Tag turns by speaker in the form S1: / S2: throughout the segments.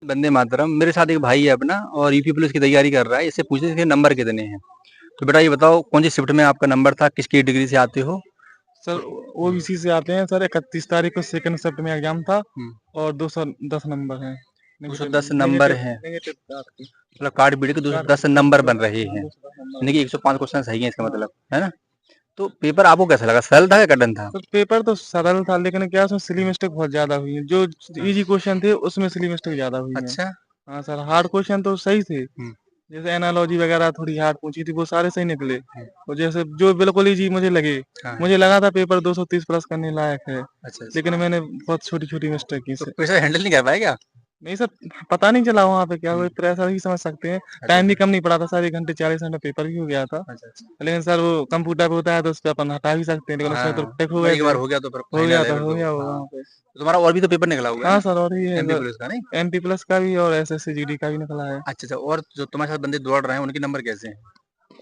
S1: वंदे मातरम। मेरे साथ एक भाई है अपना और यूपी पुलिस की तैयारी कर रहा है। इससे पूछे थे नंबर कितने हैं। तो बेटा ये बताओ कौन सी शिफ्ट में आपका नंबर था, किसकी डिग्री से आते हो?
S2: सर ओबीसी से आते हैं सर। 31 तारीख को सेकंड शिफ्ट में एग्जाम था
S1: हम्म,
S2: और 210 नंबर है।
S1: 210 नंबर
S2: नेगेटिव
S1: हैं।
S2: नेगेटिव काट के
S1: मतलब कार्ड बीड़ी के
S2: काट
S1: 210
S2: दो
S1: नंबर
S2: सौ
S1: बन रहे
S2: हाँ
S1: हैं,
S2: 210 नंबर
S1: यानी कि 105 क्वेश्चन सही है इसका
S2: हाँ।
S1: मतलब, है ना? तो पेपर आपको कैसा लगा, सरल था या कठिन था?
S2: सर पेपर तो सरल था लेकिन क्या उसमें सिली मिस्टेक बहुत ज्यादा हुई है। जो
S1: हाँ,
S2: इजी क्वेश्चन थे उसमें सिली मिस्टेक ज्यादा हुई है।
S1: अच्छा।
S2: हाँ सर, हार्ड क्वेश्चन तो सही थे।
S1: हम्म,
S2: जैसे एनालॉजी वगैरह थोड़ी हार्ड पूछी थी वो सारे सही निकले।
S1: हम्म,
S2: और जैसे जो बिल्कुल इजी मुझे लगे,
S1: हाँ,
S2: मुझे लगा था पेपर 230 प्लस करने लायक है,
S1: अच्छा अच्छा।
S2: लेकिन मैंने बहुत छोटी छोटी मिस्टेक की
S1: तो
S2: से।
S1: प्रेशर हैंडल नहीं कर पाए क्या?
S2: नहीं सर, पता नहीं चला वहाँ पे क्या हुआ,
S1: हम्म,
S2: प्रेशर ही समझ सकते हैं।
S1: अच्छा
S2: टाइम भी
S1: अच्छा
S2: कम नहीं पड़ा था सर, 1 घंटे 40 मिनट पेपर भी हो गया था।
S1: अच्छा अच्छा।
S2: लेकिन सर वो कंप्यूटर पे होता है तो उस पर अपन हटा भी सकते हैं, लेकिन उसमें तो
S1: हाँ,
S2: टिक हो
S1: भाई
S2: गए
S1: एक
S2: थे।
S1: बार हो गया तो फिर
S2: हो
S1: फाइनल
S2: गया
S1: है
S2: था,
S1: फिर
S2: हो
S1: तो।
S2: गया वो
S1: हाँ,
S2: वहाँ पे।
S1: तो तुम्हारा और भी तो पेपर निकला हुआ है
S2: हाँ
S1: ना,
S2: सर, और ये है
S1: एमपी
S2: सर,
S1: पुलिस का नहीं?
S2: एमपी प्लस का भी और एसएससी जीडी का भी निकला है।
S1: अच्छा अच्छा। और जो तुम्हारे साथ बंदे दौड़ रहे हैं उनके नंबर कैसे हैं?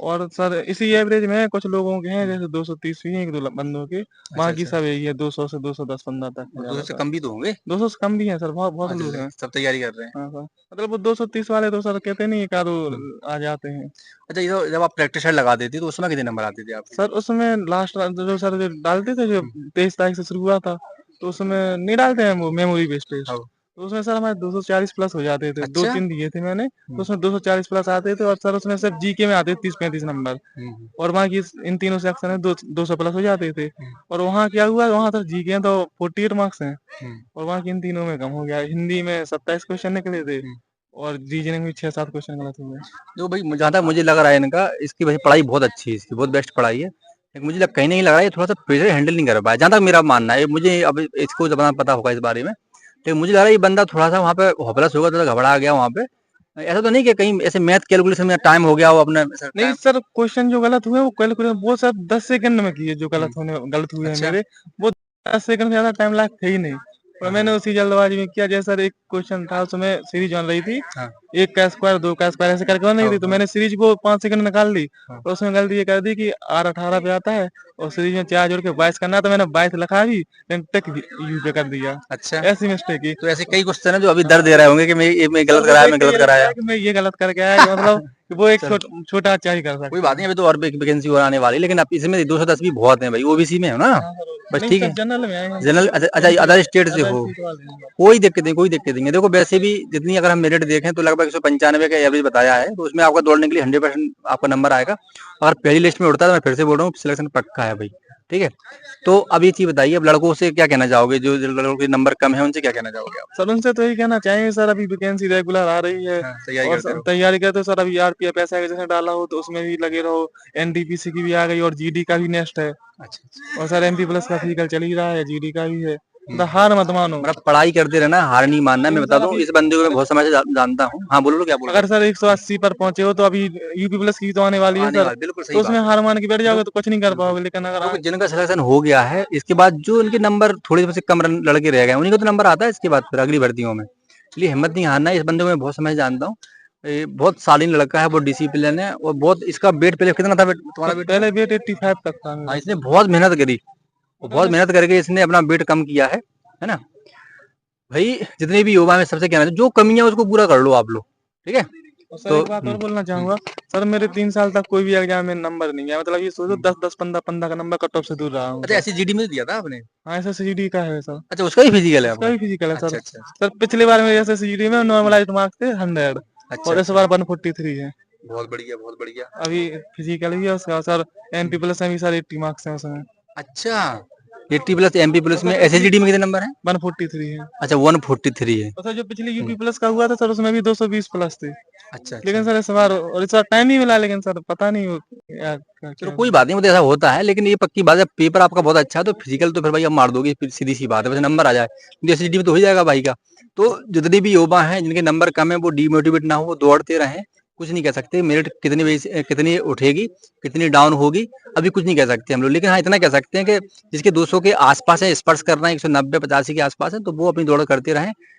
S2: और सर इसी एवरेज में कुछ लोगों के हैं, जैसे 230 भी हैं एक दो बंदों के।
S1: अच्छा
S2: बाकी
S1: अच्छा।
S2: सब यही है 200 से 210 बंदा तक है
S1: और 200 से
S2: ज्यादातर।
S1: कम भी तो होंगे?
S2: 200 से कम भी है सर, बहुत बहुत
S1: अच्छा
S2: लोग
S1: अच्छा,
S2: हैं।
S1: सब तैयारी कर रहे हैं।
S2: हाँ सर, मतलब वो 230 वाले तो सर कहते नहीं एक आधो
S1: हम्म।
S2: आ जाते हैं।
S1: अच्छा, ये तो जब आप प्रैक्टिस लगा देती तो उसमें कितने नंबर आते थे आपके?
S2: सर उसमें लास्ट जो सर जो डालते थे, जो
S1: हम्म,
S2: 23 तारीख से शुरू हुआ था, तो उसमें नहीं डालते हैं वो मेमोरी बेस्ड टेस्ट।
S1: हाँ।
S2: तो उसमें सर हमारे 240 प्लस हो जाते थे, दो
S1: अच्छा।
S2: तीन दिए थे मैंने, तो
S1: हम्म,
S2: उसमें 240 प्लस आते थे। और सर उसमें सिर्फ जीके में आते थे 30-35 नंबर।
S1: हम्म,
S2: और वहाँ की इन तीनों सेक्शन में 200 प्लस हो जाते थे।
S1: हम्म,
S2: और वहाँ क्या हुआ, वहाँ तो जीके हैं तो 48 मार्क्स हैं,
S1: हम्म,
S2: और वहाँ की इन तीनों में कम हो गया। हिंदी में 27 क्वेश्चन निकले थे,
S1: हम्म।
S2: और रीजनिंग में 6-7 क्वेश्चन गलत हुए।
S1: जो भाई जहाँ तक मुझे लग रहा है इनका, इसकी भाई पढ़ाई बहुत अच्छी है, इसकी बहुत बेस्ट पढ़ाई है। लेकिन मुझे कहीं नहीं लग रहा है ये थोड़ा सा प्रेशर हैंडल नहीं कर पाया, जहाँ तक मेरा मानना है। मुझे अब इसको जब पता होगा इस बारे में, लेकिन मुझे लग रहा है ये बंदा थोड़ा सा वहाँ पे होपलेस होगा, थोड़ा घबरा गया वहाँ पे। ऐसा तो नहीं कि कहीं ऐसे मैथ कैलकुलेशन में टाइम हो गया हो अपना
S2: नहीं
S1: टाइम?
S2: सर, क्वेश्चन जो गलत हुए वो कैलकुलेशन वो सर 10 सेकंड में किए, जो गलत हुए हैं
S1: अच्छा।
S2: मेरे, वो 10 सेकंड से ज्यादा टाइम लायक थे ही नहीं। और
S1: हाँ
S2: मैंने
S1: हाँ
S2: उसी जल्दबाजी में किया। जैसे सर एक क्वेश्चन था उसमें सीरीज बन रही थी,
S1: हाँ
S2: 1 का स्क्वायर 2 का स्क्वायर ऐसे करके बन रही
S1: हाँ
S2: थी, तो
S1: हाँ
S2: मैंने सीरीज को 5 सेकंड में निकाल दी।
S1: हाँ।
S2: और उसमें गलती ये कर दी कि R18 पे आता है और सीरीज में 4 जोड़ के 22 करना है, तो मैंने 22 लिखा भी लेकिन टिक यू पे कर दिया।
S1: अच्छा।
S2: ऐसी मिस्टेक की।
S1: तो ऐसे कई क्वेश्चन है जो अभी दर्द दे रहे होंगे कि मैं
S2: सर
S1: गलत
S2: वो
S1: कराया,
S2: देख
S1: मैं
S2: के
S1: गलत
S2: ये लगता
S1: कराया।
S2: है कि मैं ये गलत करके आया, कि मतलब कि वो एक
S1: चलो,
S2: छोटा अच्छा ही कर
S1: कोई
S2: सकते
S1: बात
S2: हैं।
S1: नहीं, अभी तो और वैकेंसी और आने वाली है, लेकिन अब इसमें 210 भी बहुत है भाई, ओबीसी में हो ना?
S2: हाँ सर,
S1: बस
S2: नहीं
S1: ठीक
S2: सर
S1: है।
S2: जनरल में आए हैं
S1: जनरल,
S2: हम।
S1: अच्छा अच्छा,
S2: एमपी
S1: अदर स्टेट से
S2: अदर
S1: हो?
S2: सीट वाले हैं।
S1: कोई दिक्कत नहीं, कोई दिक्कत नहीं है। देखो वैसे भी जितनी अगर हम मेरिट देखें तो लगभग 195 का एवरेज बताया है, तो उसमें आपका दौड़ने के लिए 100% आपका नंबर आएगा। अगर पहली लिस्ट में उड़ता है तो मैं फिर से बोल रहा हूँ सिलेक्शन पक्का है भाई। ठीक है। तो अब ये चीज बताइए, अब लड़कों से क्या कहना चाहोगे, जो जो लड़कों के नंबर कम है उनसे क्या कहना चाहोगे आप?
S2: सर उनसे तो यही कहना चाहेंगे सर, अभी वैकेंसी रेगुलर आ रही है,
S1: हाँ, तैयारी
S2: और
S1: करते रहो।
S2: तैयारी करते हो सर। अभी आरपीएफ ऐसा है, जैसे डाला हो तो उसमें भी लगे रहो। एनटीपीसी की भी आ गई और जीडी का भी नेक्स्ट है।
S1: अच्छा अच्छा।
S2: और सर एमपी प्लस का फिजिकल चल ही रहा है, जीडी का भी है,
S1: हम्म।
S2: मतलब हार मत मानो।
S1: मतलब पढ़ाई करते रहना, हार नहीं मानना। मैं
S2: लेकिन
S1: बता
S2: सर
S1: दूं
S2: अभी
S1: इस बंदे को मैं बहुत समय से जानता हूँ। हाँ बोलो, क्या बोल रहे
S2: अगर सर 180 पर पहुंचे हो तो अभी यूपी प्लस की तो आने वाली
S1: हो?
S2: है
S1: आने
S2: सर,
S1: वाले, बिल्कुल
S2: तो
S1: सही
S2: उसमें
S1: बात है।
S2: हार मान के बैठ
S1: दो,
S2: जाओगे तो कुछ नहीं कर
S1: बिल्कुल।
S2: पाओगे। लेकिन अगर
S1: देखो जिनका सिलेक्शन हो गया है, इसके बाद जो इनके नंबर थोड़े से कम लड़के रह गए, उन्हीं को तो नंबर आता है इसके बाद फिर अगली भर्तियों में। इसलिए हिम्मत नहीं हारना है। इस बंदे को मैं बहुत समय से जानता हूँ। ये बहुत शालीन लड़का है, बहुत डिसिप्लिन है, और बहुत इसका वेट पहले कितना था
S2: सर
S1: तुम्हारा वेट का?
S2: पहले वेट 85 तक था
S1: हाँ,
S2: मेरा
S1: इसने
S2: सर।
S1: बहुत मेहनत करी, और
S2: मतलब
S1: बहुत
S2: मैं
S1: मेहनत करके इसने अपना वेट कम किया है ना? भाई जितने भी युवा में सबसे कहना है, जो कमियां उसको पूरा कर लो आप लोग। ठीक है।
S2: और सर
S1: तो
S2: एक बात और बोलना चाहूंगा। सर मेरे 3 साल तक कोई भी एग्जाम में नंबर नहीं आया, मतलब ये सोचो, 10-10 15-15 का नंबर कट ऑफ से दूर रहा हूँ
S1: अच्छा,
S2: सर।
S1: ऐसी जीडी में दिया था आपने?
S2: हाँ S S C G D का है सर।
S1: अच्छा, उसका ही फिजिकल है
S2: उसका
S1: आपका?
S2: भी फिजिकल है सर।
S1: अच्छा अच्छा
S2: सर पिछली बार मेरे S S C G D में नॉर्मलाइज मार्क्स थे 100,
S1: अच्छा
S2: और इस
S1: अच्छा।
S2: बार 143 है।
S1: बहुत बढ़िया, बहुत बढ़िया।
S2: अभी फिजिकल भी है उसका सर। एमपी प्लस में भी सर 80 मार्क्स हैं उसमें।
S1: अच्छा, 80 प्लस एमपी
S2: और
S1: प्लस में,
S2: सर
S1: एस
S2: पिछली
S1: में कितने नंबर है?
S2: 143 है।
S1: अच्छा, 143 है।
S2: और सर जो पिछली यूपी प्लस का हुआ था सर, उसमें भी 220 प्लस थे।
S1: अच्छा अच्छा।
S2: लेकिन सर इस बार, और इस बार टाइम ही मिला, लेकिन सर पता नहीं यार क्या
S1: चलो
S2: क्या
S1: कोई
S2: हुआ।
S1: बात नहीं, वो तो ऐसा होता है, लेकिन ये पक्की बात है पेपर आपका बहुत अच्छा है, तो फिजिकल तो फिर भाई आप मार दोगे, फिर सीधी सी बात है, वैसे नंबर आ जाए तो एसएसडी में तो हो जाएगा भाई का। तो जितने भी युवा हैं जिनके नंबर कम है, वो डीमोटिवेट ना हो, वो दौड़ते रहें। कुछ नहीं कह सकते मेरिट कितनी कितनी उठेगी, कितनी डाउन होगी, अभी कुछ नहीं कह सकते हम लोग। लेकिन हाँ इतना कह सकते हैं कि जिसके 200 के आसपास है, स्पर्श कर रहे हैं, 190 85 के आसपास है, तो वो अपनी दौड़ करते रहें।